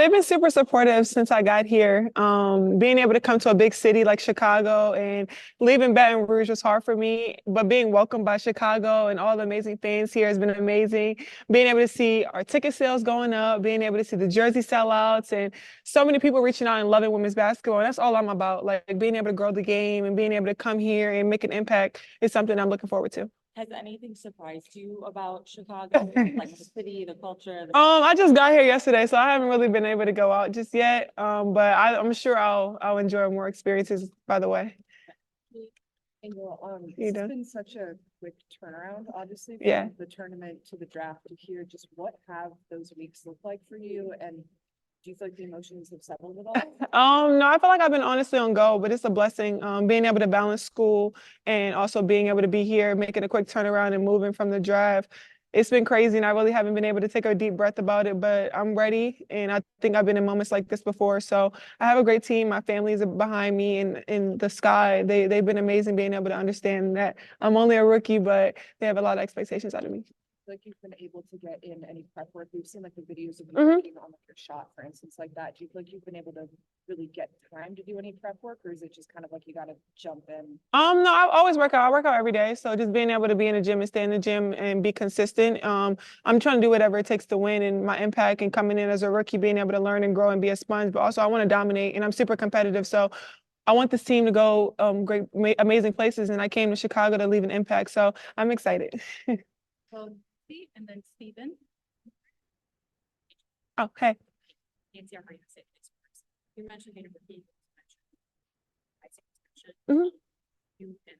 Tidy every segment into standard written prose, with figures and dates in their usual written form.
They've been super supportive since I got here. Being able to come to a big city like Chicago and leaving Baton Rouge was hard for me, but being welcomed by Chicago and all the amazing fans here has been amazing. Being able to see our ticket sales going up, being able to see the jersey sellouts, and so many people reaching out and loving women's basketball. And that's all I'm about. Like being able to grow the game and being able to come here and make an impact is something I'm looking forward to. Has anything surprised you about Chicago, like the city, the culture? I just got here yesterday, so I haven't really been able to go out just yet. But I'm sure I'll enjoy more experiences by the way. And You it's know? been such a quick turnaround, obviously, Yeah. from the tournament to the draft to here. Just what have those weeks looked like for you? And do you feel like the emotions have settled at all? No, I feel like I've been honestly on go, but it's a blessing. Being able to balance school and also being able to be here, making a quick turnaround and moving from the draft. It's been crazy, and I really haven't been able to take a deep breath about it, but I'm ready, and I think I've been in moments like this before. So I have a great team. My family is behind me, and in the sky, they've been amazing being able to understand that I'm only a rookie, but they have a lot of expectations out of me. Like you've been able to get in any prep work? We've seen like the videos of you Mhm. working on like your shot, for instance, like that. Do you feel like you've been able to really get time to do any prep work, or is it just kind of like you got to jump in? No, I always work out. I work out every day. So just being able to be in the gym and stay in the gym and be consistent. I'm trying to do whatever it takes to win, and my impact and coming in as a rookie, being able to learn and grow and be a sponge. But also I want to dominate, and I'm super competitive. So I want this team to go amazing places. And I came to Chicago to leave an impact. So I'm excited. So, Steve, and then Stephen. Okay. Nancy, I'm ready to say this first. You mentioned being a rookie. Mhm. You can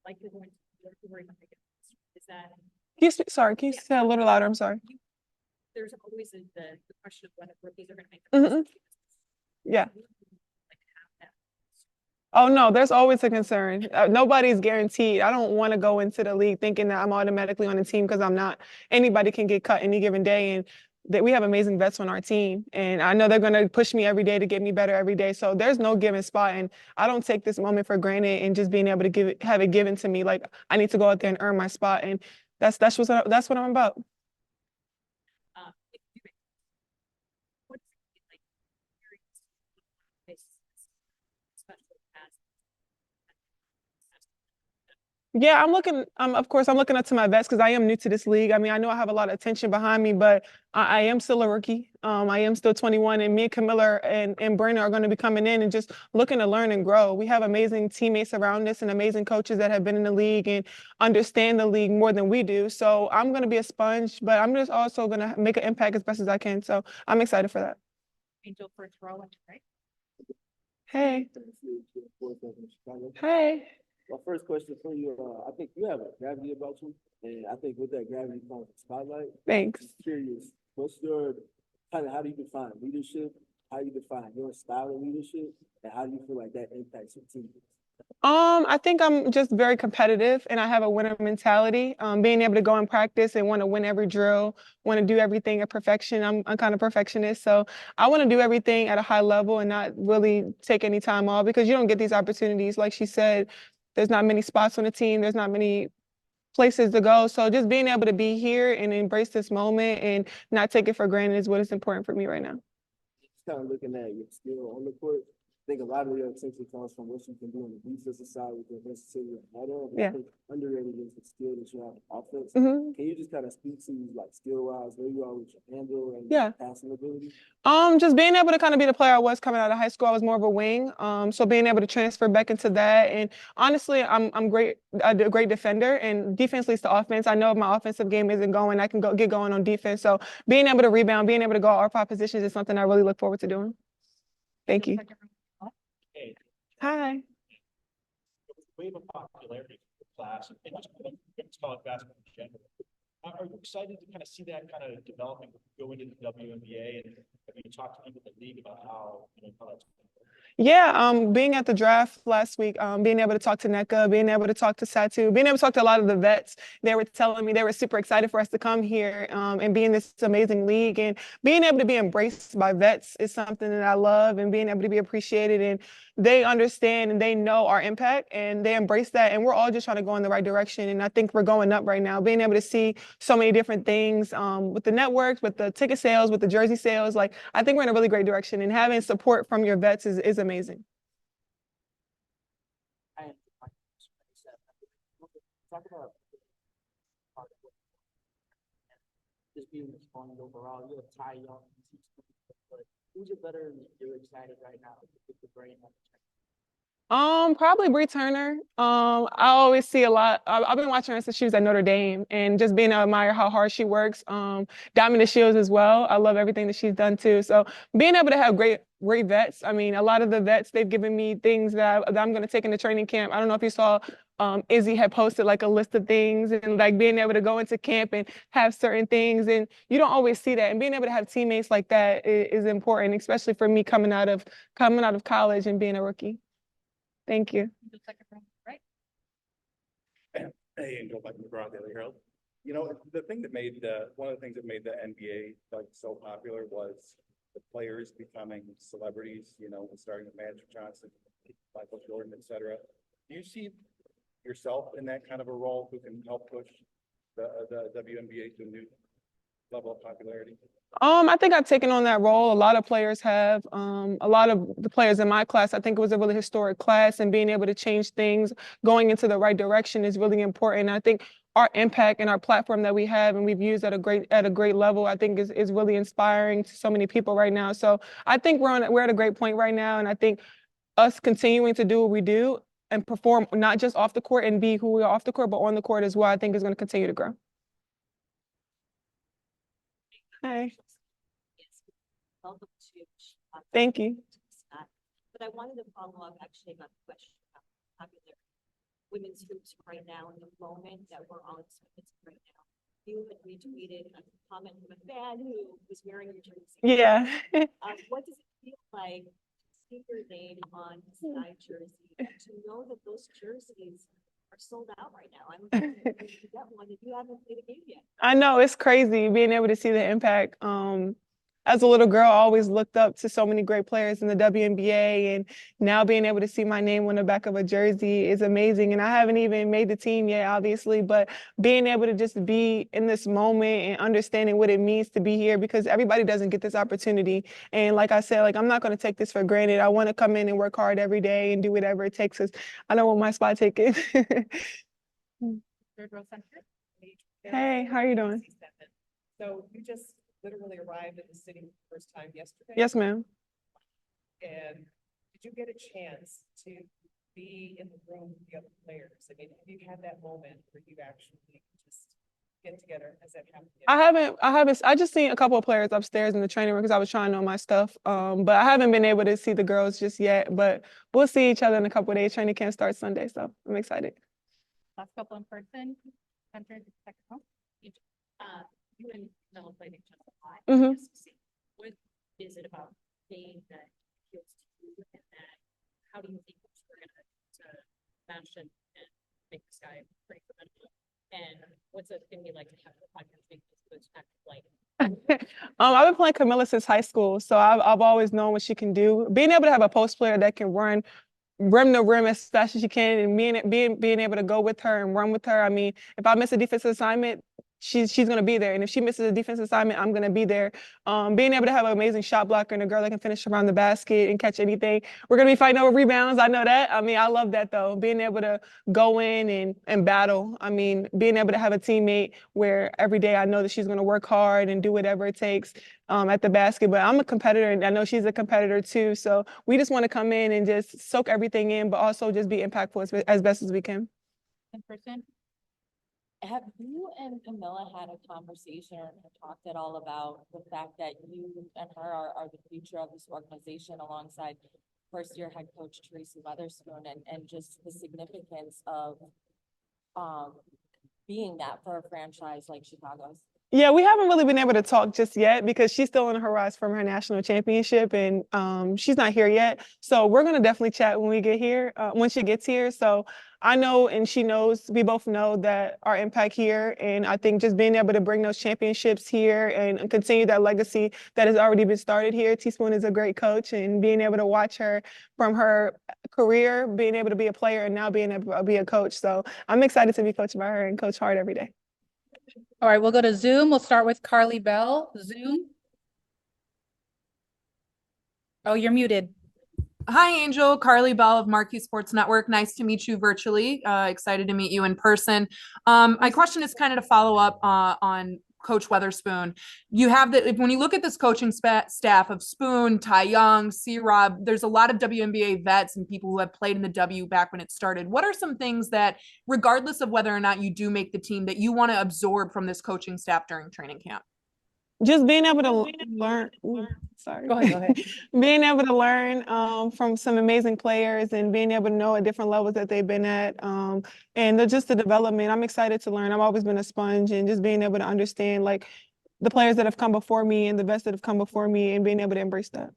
like you're going to worry about is that Sorry, can you say a little louder? I'm sorry. there's always the question of whether rookies are going to make Mhm. Yeah. like have that. Oh no, there's always a concern. Nobody's guaranteed. I don't want to go into the league thinking that I'm automatically on the team because I'm not. Anybody can get cut any given day, and that we have amazing vets on our team. And I know they're going to push me every day to get me better every day. So there's no given spot, and I don't take this moment for granted. And just being able to have it given to me, like I need to go out there and earn my spot, and that's what I'm about. If you what's it like very special as Yeah, I'm looking. Of course, I'm looking up to my vets because I am new to this league. I mean, I know I have a lot of attention behind me, but I am still a rookie. I am still 21, and me and Camilla and Brandon are going to be coming in and just looking to learn and grow. We have amazing teammates around us and amazing coaches that have been in the league and understand the league more than we do. So I'm going to be a sponge, but I'm just also going to make an impact as best as I can. So I'm excited for that. Angel for throw in, right? Hey, hey. My first question for you, I think you have a gravity about you, and I think with that gravity comes a spotlight. Thanks. Just curious, what's your how do you define leadership? How do you define your style of leadership, and how do you feel like that impacts your team? I think I'm just very competitive and I have a winner mentality. Being able to go and practice and want to win every drill, want to do everything at perfection. I'm kind of perfectionist, so I want to do everything at a high level and not really take any time off because you don't get these opportunities. Like she said, there's not many spots on the team. There's not many places to go. So just being able to be here and embrace this moment and not take it for granted is what is important for me right now. Just kind of looking at your skill on the court. I think a lot of your attention comes from what you can do on the defensive side with the versatility of header. But Yeah. I think underrated is the skill that you have on offense. Mhm. Can you just kind of speak to like skill wise, where you are with your handle and Yeah. passing ability? Just being able to kind of be the player I was coming out of high school. I was more of a wing. So being able to transfer back into that, and honestly, I'm great, a great defender, and defense leads to offense. I know if my offensive game isn't going, I can get going on defense. So being able to rebound, being able to go all 5 positions is something I really look forward to doing. Thank you. Hey, Hi. wave of popularity for the class and just women's college basketball in general. Are you excited to kind of see that kind of developing going into the WNBA? And have you talked to people in the league about how that's going? Yeah, being at the draft last week, being able to talk to NECA, being able to talk to Satu, being able to talk to a lot of the vets, they were telling me they were super excited for us to come here, and be in this amazing league, and being able to be embraced by vets is something that I love, and being able to be appreciated, and they understand and they know our impact and they embrace that, and we're all just trying to go in the right direction, and I think we're going up right now. Being able to see so many different things, with the networks, with the ticket sales, with the jersey sales, like I think we're in a really great direction, and having support from your vets is amazing. And talk about just being responded overall. You have Ty Young, but who's your veteran that you're excited right now to get the brain on the check? Probably Bree Turner. I always see a lot. I've been watching her since she was at Notre Dame, and just being to admire how hard she works. Diamond Shields as well. I love everything that she's done too. So being able to have great vets. I mean, a lot of the vets they've given me things that I'm going to take into training camp. I don't know if you saw. Izzy had posted like a list of things, and like being able to go into camp and have certain things, and you don't always see that. And being able to have teammates like that is important, especially for me coming out of college and being a rookie. Thank you. The second round, right? Hey, Angel, Mike McGraw, Daily Herald. You know, the thing that made one of the things that made the NBA like so popular was the players becoming celebrities. You know, starting with Magic Johnson, Michael Jordan, etc. Do you see yourself in that kind of a role who can help push the WNBA to a new level of popularity? I think I've taken on that role. A lot of players have. A lot of the players in my class, I think it was a really historic class, and being able to change things, going into the right direction is really important. I think our impact and our platform that we have and we've used at a great level, I think is really inspiring to so many people right now. So I think we're at a great point right now, and I think us continuing to do what we do and perform not just off the court and be who we are off the court, but on the court as well, I think is going to continue to grow. Hi. Welcome to. Thank you. But I wanted to follow up actually about the question about popular women's hoops right now in the moment that we're all experiencing right now. You had retweeted a comment from a fan who was wearing your jersey. Yeah. What does it feel like to see your name on the Sky jersey and to know that those jerseys are sold out right now? I'm going to get one if you haven't played a game yet. I know it's crazy being able to see the impact. As a little girl, I always looked up to so many great players in the WNBA, and now being able to see my name on the back of a jersey is amazing. And I haven't even made the team yet, obviously, but being able to just be in this moment and understanding what it means to be here, because everybody doesn't get this opportunity. And like I said, like I'm not going to take this for granted. I want to come in and work hard every day and do whatever it takes, because I don't want my spot taken. Third row center. Hey, how are you doing? So you just literally arrived in the city for the first time yesterday? Yes, ma'am. And did you get a chance to be in the room with the other players? I mean, have you had that moment where you actually just get together? Has that happened yet? I haven't, I just seen a couple of players upstairs in the training room because I was trying to know my stuff. But I haven't been able to see the girls just yet, but we'll see each other in a couple of days. Training camp starts Sunday, so I'm excited. Last couple in person, entered the second row. You and Mel played each other a lot. Mhm. What is it about being that appeals to you, and that how do you think we're gonna match and make this guy pretty competitive? And what's it gonna be like to have the podcast make this active like? I've been playing Camilla since high school, so I've always known what she can do. Being able to have a post player that can run rim to rim as fast as she can, and being able to go with her and run with her. I mean, if I miss a defensive assignment, she's gonna be there, and if she misses a defensive assignment, I'm gonna be there. Being able to have an amazing shot blocker and a girl that can finish around the basket and catch anything. We're gonna be fighting over rebounds. I know that. I mean, I love that though. Being able to go in and battle. I mean, being able to have a teammate where every day I know that she's gonna work hard and do whatever it takes at the basket. But I'm a competitor, and I know she's a competitor too. So we just want to come in and just soak everything in, but also just be impactful as best as we can. In person. Have you and Camilla had a conversation or talked at all about the fact that you and her are the future of this organization alongside first year head coach Teresa Weatherspoon, and just the significance of being that for a franchise like Chicago's? Yeah, we haven't really been able to talk just yet because she's still on her rise from her national championship and she's not here yet. So we're gonna definitely chat when we get here, when she gets here. So I know and she knows, we both know that our impact here. And I think just being able to bring those championships here and continue that legacy that has already been started here. Teaspoon is a great coach and being able to watch her from her career, being able to be a player and now being able to be a coach. So I'm excited to be coached by her and coach hard every day. All right, we'll go to Zoom. We'll start with Carly Bell. Zoom. Oh, you're muted. Hi, Angel. Carly Bell of Marquee Sports Network. Nice to meet you virtually. Excited to meet you in person. My question is kind of to follow up on Coach Weatherspoon. You have when you look at this coaching staff of Spoon, Ty Young, C-Rob, there's a lot of WNBA vets and people who have played in the W back when it started. What are some things that, regardless of whether or not you do make the team, that you want to absorb from this coaching staff during training camp? Just being able to learn. Sorry. Go ahead. Being able to learn from some amazing players and being able to know at different levels that they've been at, and just the development. I'm excited to learn. I've always been a sponge, and just being able to understand like the players that have come before me and the best that have come before me, and being able to embrace that.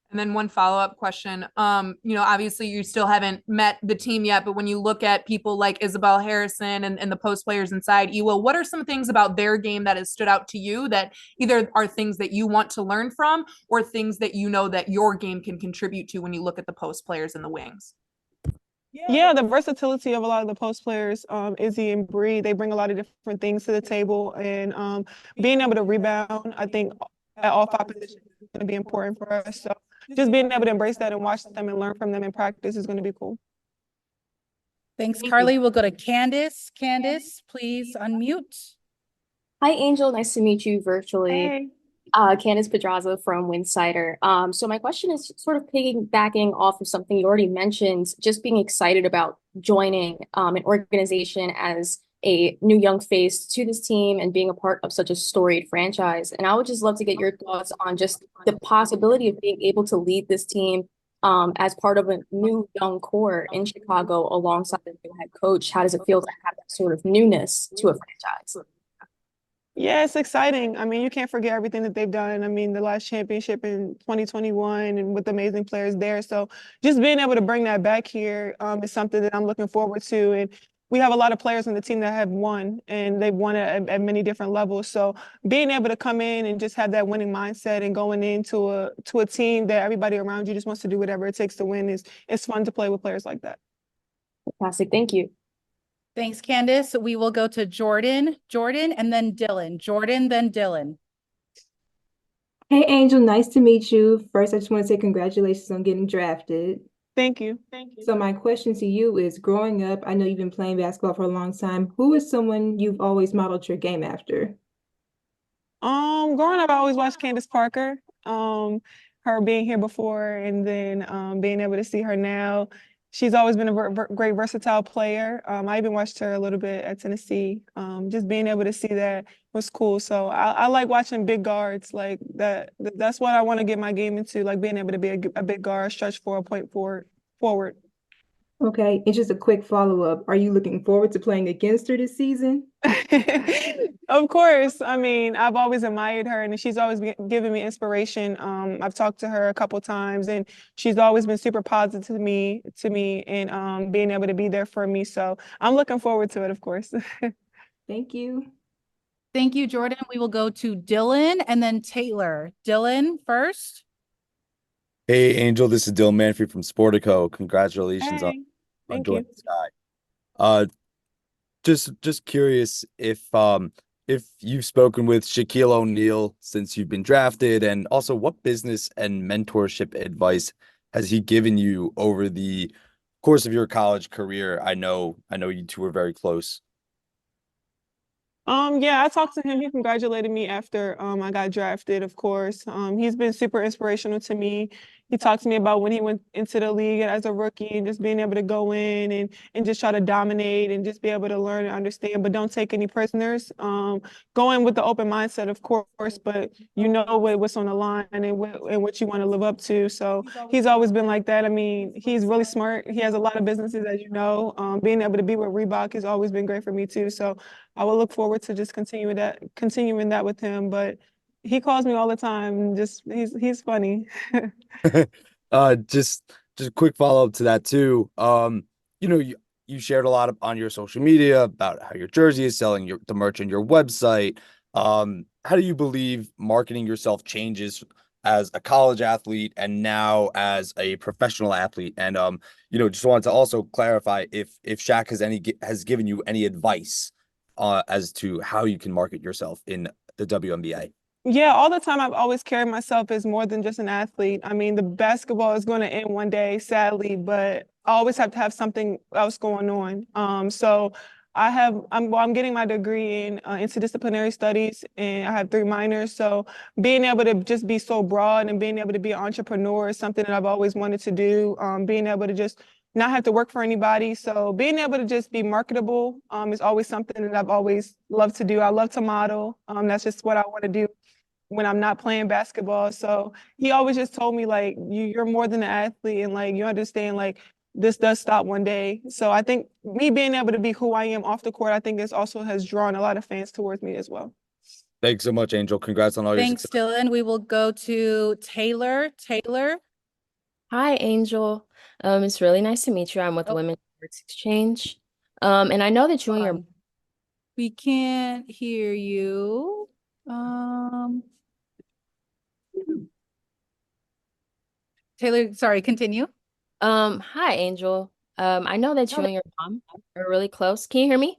And then one follow-up question. Obviously you still haven't met the team yet, but when you look at people like Isabel Harrison and the post players inside Ewell, what are some things about their game that has stood out to you that either are things that you want to learn from or things that you know that your game can contribute to when you look at the post players in the wings? Yeah, the versatility of a lot of the post players, Izzy and Bree, they bring a lot of different things to the table, and being able to rebound, I think at all 5 positions is going to be important for us. So just being able to embrace that and watch them and learn from them in practice is going to be cool. Thanks, Carly. We'll go to Candace. Candace, please unmute. Hi, Angel. Nice to meet you virtually. Hey. Candace Pedraza from Winsider. So my question is sort of piggybacking off of something you already mentioned, just being excited about joining an organization as a new young face to this team and being a part of such a storied franchise. And I would just love to get your thoughts on just the possibility of being able to lead this team as part of a new young core in Chicago alongside the new head coach. How does it feel to have that sort of newness to a franchise? Yeah, it's exciting. I mean, you can't forget everything that they've done. I mean, the last championship in 2021 and with amazing players there. So just being able to bring that back here is something that I'm looking forward to. And we have a lot of players on the team that have won, and they've won at many different levels. So being able to come in and just have that winning mindset and going into a team that everybody around you just wants to do whatever it takes to win is fun to play with players like that. Fantastic. Thank you. Thanks, Candace. We will go to Jordan, and then Dylan. Jordan, then Dylan. Hey, Angel, nice to meet you. First, I just want to say congratulations on getting drafted. Thank you. So my question to you is, growing up, I know you've been playing basketball for a long time. Who is someone you've always modeled your game after? Growing up, I always watched Candace Parker. Her being here before and then being able to see her now. She's always been a great versatile player. I even watched her a little bit at Tennessee. Just being able to see that was cool. So I like watching big guards like that. That's what I want to get my game into, like being able to be a big guard, stretch for a point forward. Okay, and just a quick follow-up. Are you looking forward to playing against her this season? Of course. I mean, I've always admired her and she's always been giving me inspiration. I've talked to her a couple times and she's always been super positive to me and being able to be there for me. So I'm looking forward to it, of course. Thank you. Thank you, Jordan. We will go to Dylan and then Taylor. Dylan first. Hey, Angel, this is Dylan Manfrey from Sportico. Congratulations on Thank joining you. Sky. Just curious if you've spoken with Shaquille O'Neal since you've been drafted, and also what business and mentorship advice has he given you over the course of your college career? I know you two were very close. Yeah, I talked to him. He congratulated me after I got drafted, of course. He's been super inspirational to me. He talked to me about when he went into the league as a rookie and just being able to go in and just try to dominate and just be able to learn and understand, but don't take any prisoners. Go in with the open mindset, of course, but you know what's on the line and what you want to live up to. So he's always been like that. I mean, he's really smart. He has a lot of businesses, as you know. Being able to be with Reebok has always been great for me too. So I will look forward to just continuing that with him. But he calls me all the time. Just he's funny. Just a quick follow-up to that too. You shared a lot on your social media about how your jersey is selling, the merch on your website. How do you believe marketing yourself changes as a college athlete and now as a professional athlete? And just wanted to also clarify if Shaq has given you any advice as to how you can market yourself in the WNBA. Yeah, all the time I've always carried myself as more than just an athlete. I mean, the basketball is going to end one day, sadly, but I always have to have something else going on. So I'm getting my degree in interdisciplinary studies, and I have 3 minors. So being able to just be so broad and being able to be an entrepreneur is something that I've always wanted to do. Being able to just not have to work for anybody. So being able to just be marketable is always something that I've always loved to do. I love to model. That's just what I want to do when I'm not playing basketball. So he always just told me like, you're more than an athlete, and like you understand like this does stop one day. So I think me being able to be who I am off the court, I think this also has drawn a lot of fans towards me as well. Thanks so much, Angel. Congrats on all your Thanks, success. Dylan. We will go to Taylor. Taylor. Hi, Angel. It's really nice to meet you. I'm with Oh. Women's Sports Exchange. And I know that you and your We can't hear you. Taylor, sorry, continue. hi, Angel. I know that you and your mom are really close. Can you hear me?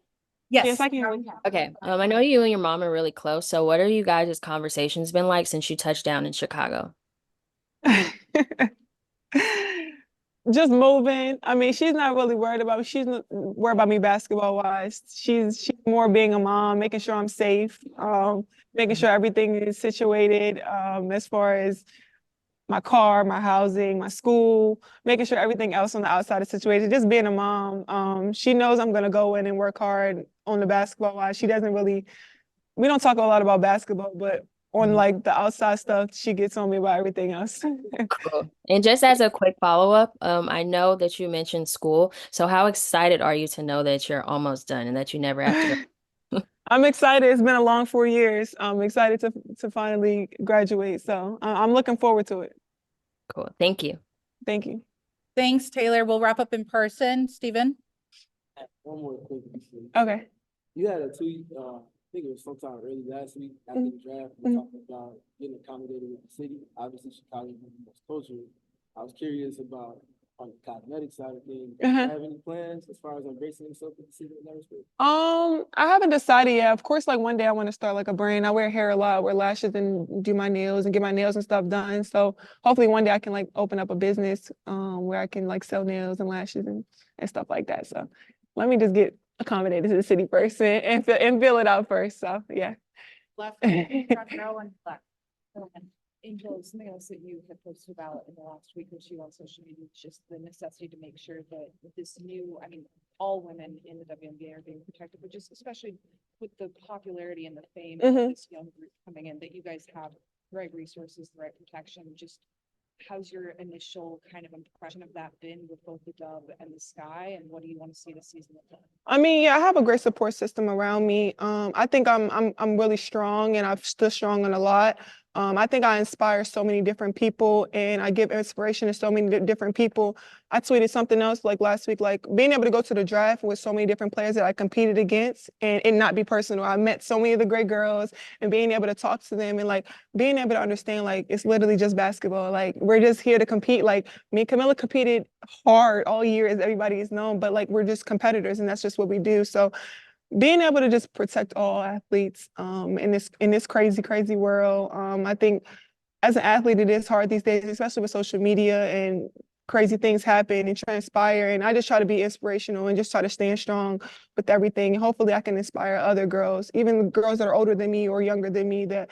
Yes, I can hear you. Okay. I know you and your mom are really close. So what are you guys' conversations been like since you touched down in Chicago? Just moving. I mean, she's not really worried about me. She's not worried about me basketball wise. She's more being a mom, making sure I'm safe, making sure everything is situated, as far as my car, my housing, my school, making sure everything else on the outside is situated. Just being a mom. She knows I'm gonna go in and work hard on the basketball wise. She doesn't really. We don't talk a lot about basketball, but on like the outside stuff, she gets on me about everything else. Cool. And just as a quick follow-up, I know that you mentioned school. So how excited are you to know that you're almost done and that you never have to go? I'm excited. It's been a long 4 years. I'm excited to finally graduate. So I'm looking forward to it. Cool. Thank you. Thank you. Thanks, Taylor. We'll wrap up in person. Stephen. One more quick question. Okay. You had a tweet, I think it was sometime early last week after the draft, you talking about getting accommodated with the city. Obviously, Chicago is the most cultural. I was curious about on the cosmetic side of things. Do you have any plans as far as embracing yourself with the city in that respect? I haven't decided yet. Of course, like one day I want to start like a brand. I wear hair a lot, wear lashes, and do my nails and get my nails and stuff done. So hopefully one day I can like open up a business where I can like sell nails and lashes and stuff like that. So let me just get accommodated to the city first and feel it out first. So yeah. Left, front row and left. Angel, something else that you have posted about in the last week or two on social media is just the necessity to make sure that this new, I mean, all women in the WNBA are being protected, but just especially with the popularity and the fame of this young group coming in, that you guys have the right resources, the right protection. Just how's your initial kind of impression of that been with both the Dub and the Sky, and what do you want to see this season look like? I mean, yeah, I have a great support system around me. I think I'm really strong, and I've stood strong on a lot. I think I inspire so many different people, and I give inspiration to so many different people. I tweeted something else like last week, like being able to go to the draft with so many different players that I competed against and it not be personal. I met so many of the great girls, and being able to talk to them and like being able to understand like it's literally just basketball. Like we're just here to compete. Like me and Camilla competed hard all year, as everybody is known, but like we're just competitors, and that's just what we do. So being able to just protect all athletes in this crazy world. I think as an athlete, it is hard these days, especially with social media and crazy things happen and transpire. And I just try to be inspirational and just try to stand strong with everything. And hopefully I can inspire other girls, even girls that are older than me or younger than me, that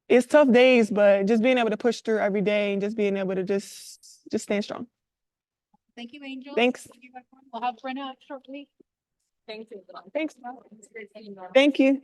it's tough days, but just being able to push through every day and just being able to just stand strong. Thank you, Angel. Thanks. We'll have Brenna shortly. Thanks. Thanks. Thank you.